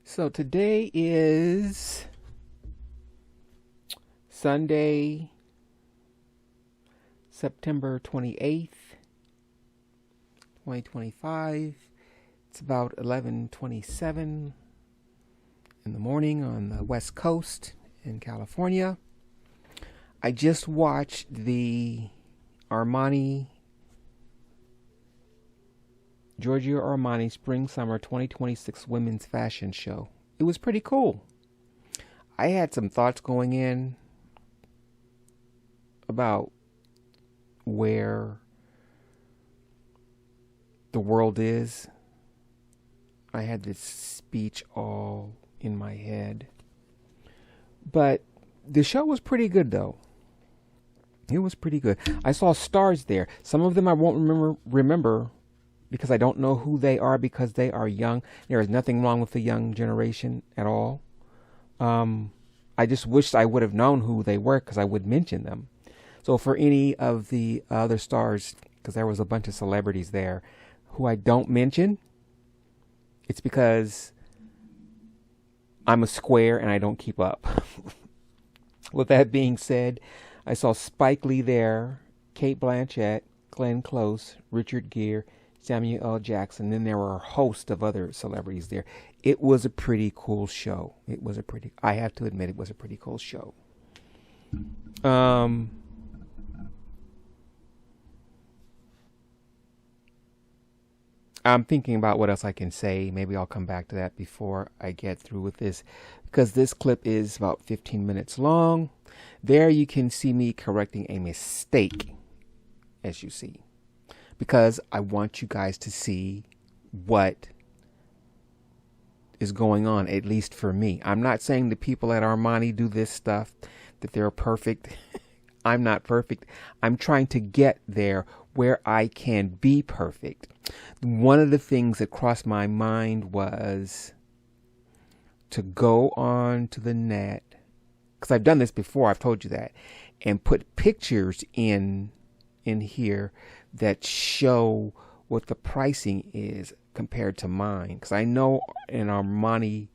So today is Sunday, September 28th, 2025. It's about 11:27 in the morning on the West Coast in California. I just watched the Giorgio Armani Spring Summer 2026 Women's Fashion Show. It was pretty cool. I had some thoughts going in about where the world is. I had this speech all in my head. But the show was pretty good, though. It was pretty good. I saw stars there. Some of them I won't remember because I don't know who they are because they are young. There is nothing wrong with the young generation at all. I just wished I would have known who they were because I would mention them. So for any of the other stars, because there was a bunch of celebrities there who I don't mention, it's because I'm a square and I don't keep up. With that being said, I saw Spike Lee there, Kate Blanchett, Glenn Close, Richard Gere, Samuel L. Jackson. Then there were a host of other celebrities there. It was a pretty cool show. I have to admit, it was a pretty cool show. I'm thinking about what else I can say. Maybe I'll come back to that before I get through with this, because this clip is about 15 minutes long. There you can see me correcting a mistake, as you see, because I want you guys to see what is going on, at least for me. I'm not saying the people at Armani do this stuff, that they're perfect. I'm not perfect. I'm trying to get there where I can be perfect. One of the things that crossed my mind was to go on to the net, because I've done this before, I've told you that, and put pictures in here that show what the pricing is compared to mine. Because I know an Armani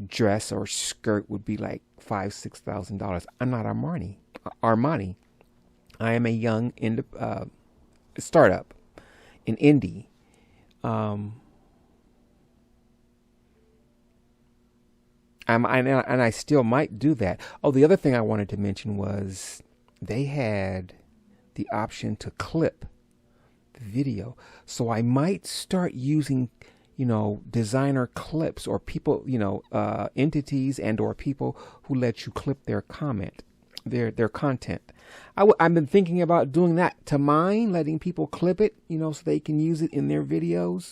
dress or skirt would be like $5,000-$6,000. I'm not Armani. I am a young startup, an indie. And I still might do that. Oh, the other thing I wanted to mention was they had the option to clip the video. So I might start using, designer clips or people, entities and or people who let you clip their content. I've been thinking about doing that to mine, letting people clip it, so they can use it in their videos.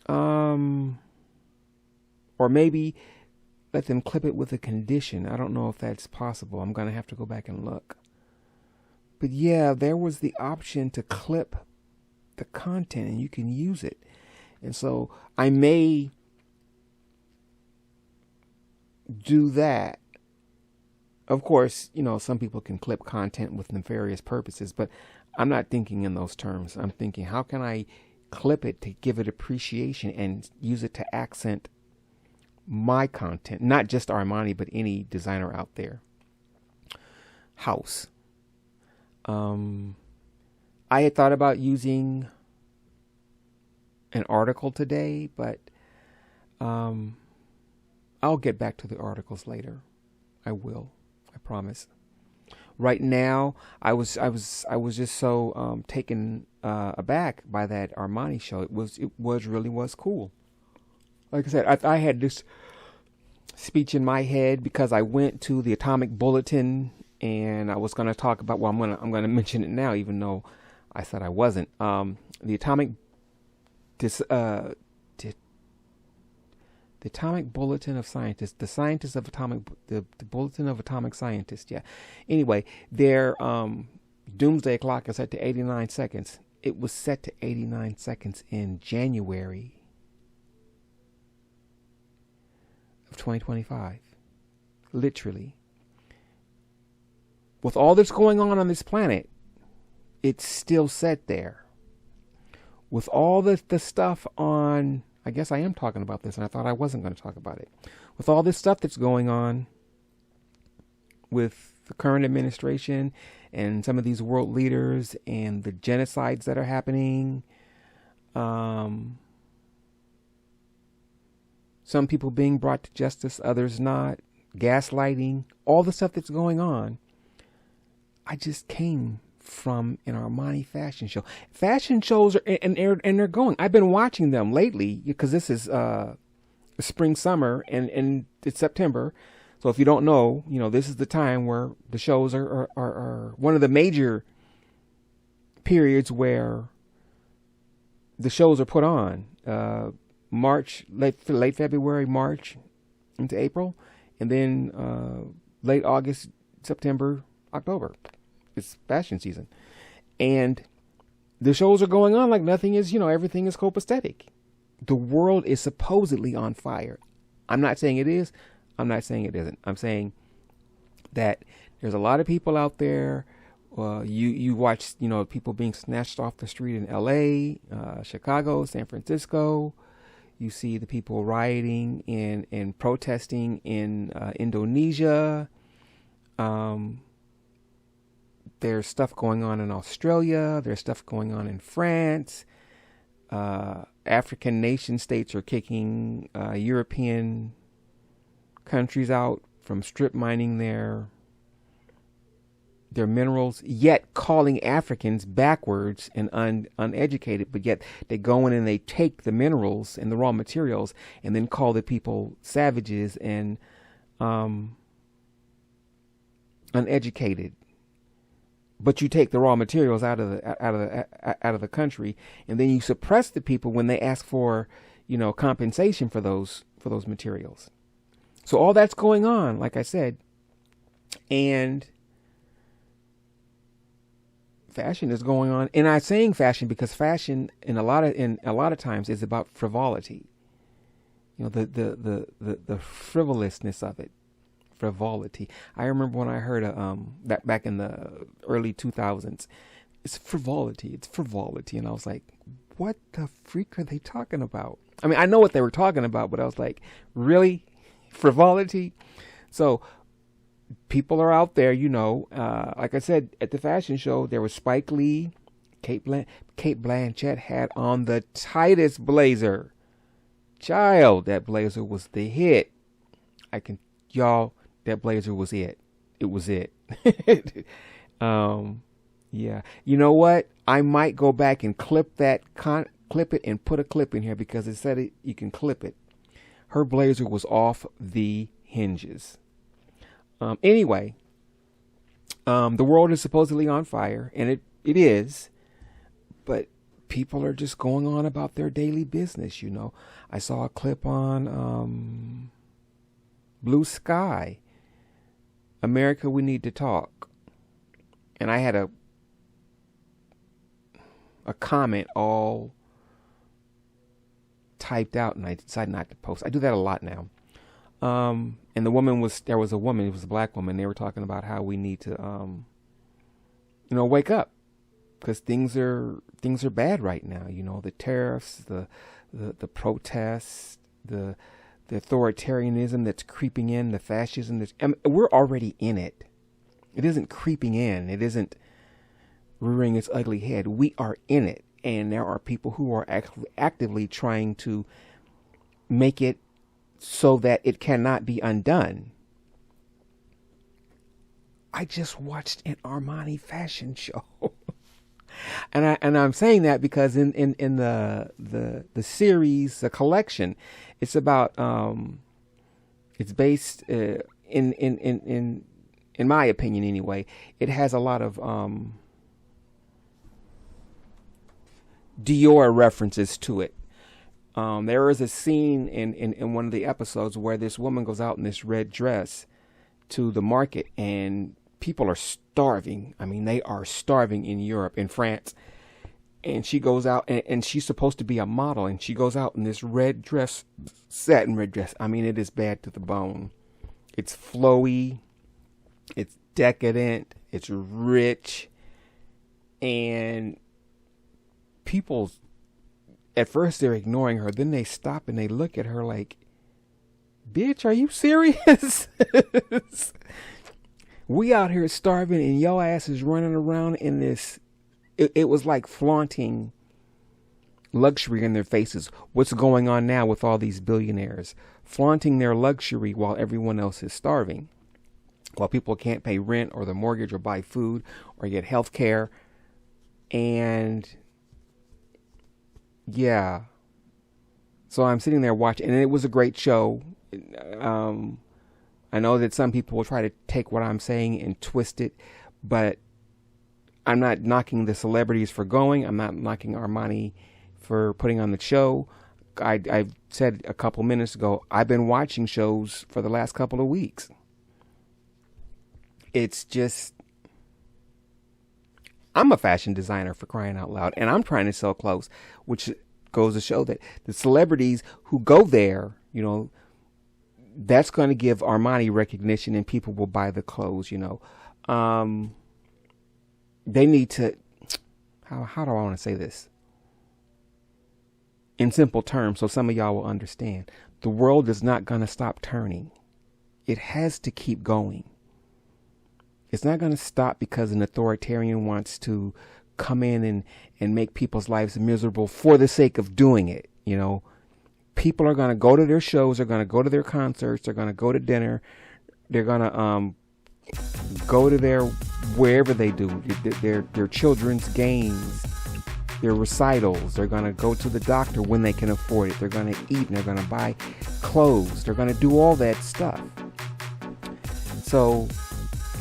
Or maybe let them clip it with a condition. I don't know if that's possible. I'm going to have to go back and look. But yeah, there was the option to clip the content and you can use it. And so I may do that. Of course, some people can clip content with nefarious purposes, but I'm not thinking in those terms. I'm thinking, how can I clip it to give it appreciation and use it to accent my content? Not just Armani, but any designer out there. House. I had thought about using an article today, but I'll get back to the articles later. I will. I promise. Right now, I was just so taken aback by that Armani show. It really was cool. Like I said, I had this speech in my head because I went to the Atomic Bulletin and I was going to talk about. Well, I'm going to mention it now, even though I said I wasn't. The Atomic Bulletin of Scientists, the Bulletin of Atomic Scientists. Yeah. Anyway, their doomsday clock is set to 89 seconds. It was set to 89 seconds in January of 2025. Literally. With all that's going on this planet, it's still set there. With all the stuff on I guess I am talking about this, and I thought I wasn't going to talk about it. With all this stuff that's going on with the current administration and some of these world leaders and the genocides that are happening, some people being brought to justice, others not, gaslighting, all the stuff that's going on. I just came from an Armani fashion show. Fashion shows are and they're going. I've been watching them lately because this is spring, summer, and it's September. So if you don't know, this is the time where the shows are one of the major periods where the shows are put on. March, late February, March into April, and then late August, September, October. It's fashion season. And the shows are going on like nothing is, everything is copacetic. The world is supposedly on fire. I'm not saying it is. I'm not saying it isn't. I'm saying that there's a lot of people out there. You watch, people being snatched off the street in LA, Chicago, San Francisco. You see the people rioting and protesting in Indonesia. There's stuff going on in Australia. There's stuff going on in France. African nation states are kicking European countries out from strip mining their minerals, yet calling Africans backwards and uneducated. But yet they go in and they take the minerals and the raw materials and then call the people savages and uneducated. But you take the raw materials out of the country, and then you suppress the people when they ask for, compensation for those materials. So all that's going on, like I said, and fashion is going on. And I'm saying fashion because fashion in a lot of times is about frivolity. The frivolousness of it. Frivolity. I remember when I heard that back in the early 2000s, it's frivolity, and I was like, what the freak are they talking about? I mean, I know what they were talking about, but I was like, really? Frivolity? So people are out there, like I said, at the fashion show, there was Spike Lee. Kate Blanchett had on the tightest blazer. Child, that blazer was the hit. That blazer was it. It was it. Yeah. You know what? I might go back and clip it and put a clip in here because it said you can clip it. Her blazer was off the hinges. Anyway, the world is supposedly on fire, and it is, but people are just going on about their daily business. I saw a clip on Blue Sky. America, we need to talk. And I had a comment all typed out, and I decided not to post. I do that a lot now. And there was a woman, it was a black woman. They were talking about how we need to, wake up because things are bad right now. The tariffs, the protests, the authoritarianism that's creeping in, the fascism we're already in it. It isn't creeping in. It isn't rearing its ugly head. We are in it. And there are people who are actively trying to make it so that it cannot be undone. I just watched an Armani fashion show. And I'm saying that because in the series, the collection, it's about it's based in my opinion anyway. It has a lot of Dior references to it. There is a scene in one of the episodes where this woman goes out in this red dress to the market, and people are starving. I mean, they are starving in Europe, in France. And she goes out, and she's supposed to be a model, and she goes out in this red dress, satin red dress. I mean, it is bad to the bone. It's flowy, it's decadent, it's rich, and people at first they're ignoring her. Then they stop and they look at her like, bitch, are you serious? We out here starving and your ass is running around in this. It was like flaunting luxury in their faces. What's going on now with all these billionaires? Flaunting their luxury while everyone else is starving. While people can't pay rent or the mortgage or buy food or get health care. And yeah. So I'm sitting there watching, and it was a great show. I know that some people will try to take what I'm saying and twist it, but I'm not knocking the celebrities for going. I'm not knocking Armani for putting on the show. I said a couple minutes ago, I've been watching shows for the last couple of weeks. It's just, I'm a fashion designer, for crying out loud, and I'm trying to sell clothes, which goes to show that the celebrities who go there, you know, that's going to give Armani recognition and people will buy the clothes, you know. They need to, how do I want to say this? In simple terms, so some of y'all will understand. The world is not going to stop turning. It has to keep going. It's not going to stop because an authoritarian wants to come in and make people's lives miserable for the sake of doing it, you know. People are going to go to their shows. They're going to go to their concerts. They're going to go to dinner. They're going to go to their, wherever they do, their children's games, their recitals. They're going to go to the doctor when they can afford it. They're going to eat and they're going to buy clothes. They're going to do all that stuff. So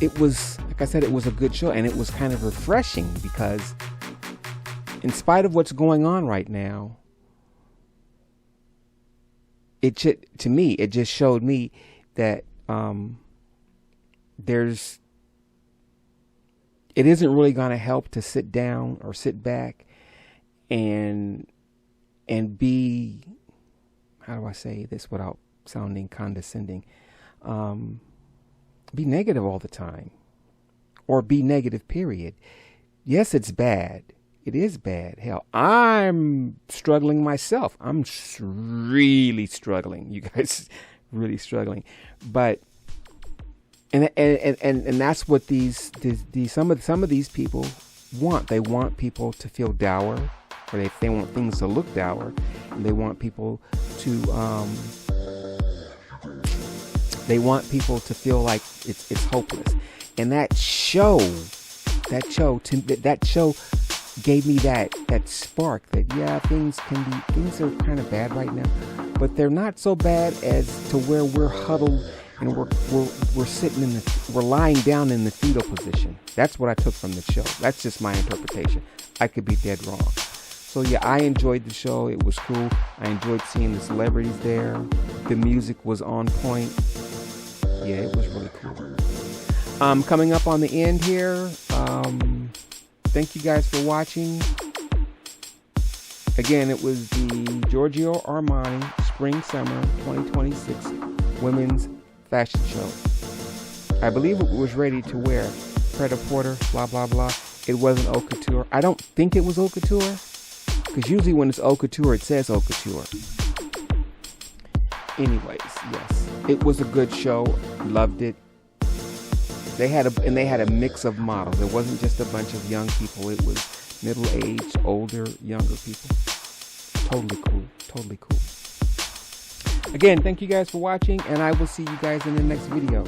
it was, like I said, it was a good show, and it was kind of refreshing because in spite of what's going on right now, it just showed me that it isn't really going to help to sit down or sit back and be, how do I say this without sounding condescending, be negative all the time, or be negative, period. Yes, it's bad. It is bad. Hell, I'm struggling myself. I'm really struggling. You guys really struggling. But and that's what these some of these people want. They want people to feel dour, or they want things to look dour, and they want people to feel like it's hopeless. And that show gave me that spark that, yeah, things are kind of bad right now, but they're not so bad as to where we're huddled and we're sitting we're lying down in the fetal position. That's what I took from the show. That's just my interpretation. I could be dead wrong. So yeah, I enjoyed the show. It was cool. I enjoyed seeing the celebrities there. The music was on point. Yeah, it was really cool. Coming up on the end here, thank you guys for watching. Again, it was the Giorgio Armani Spring Summer 2026 Women's Fashion Show. I believe it was ready to wear. Pret-a-porter, blah, blah, blah. It wasn't haute couture. I don't think it was haute couture, because usually when it's haute couture, it says haute couture. Anyways, yes, it was a good show. Loved it. They had a mix of models. It wasn't just a bunch of young people. It was middle-aged, older, younger people. Totally cool. Totally cool. Again, thank you guys for watching, and I will see you guys in the next video.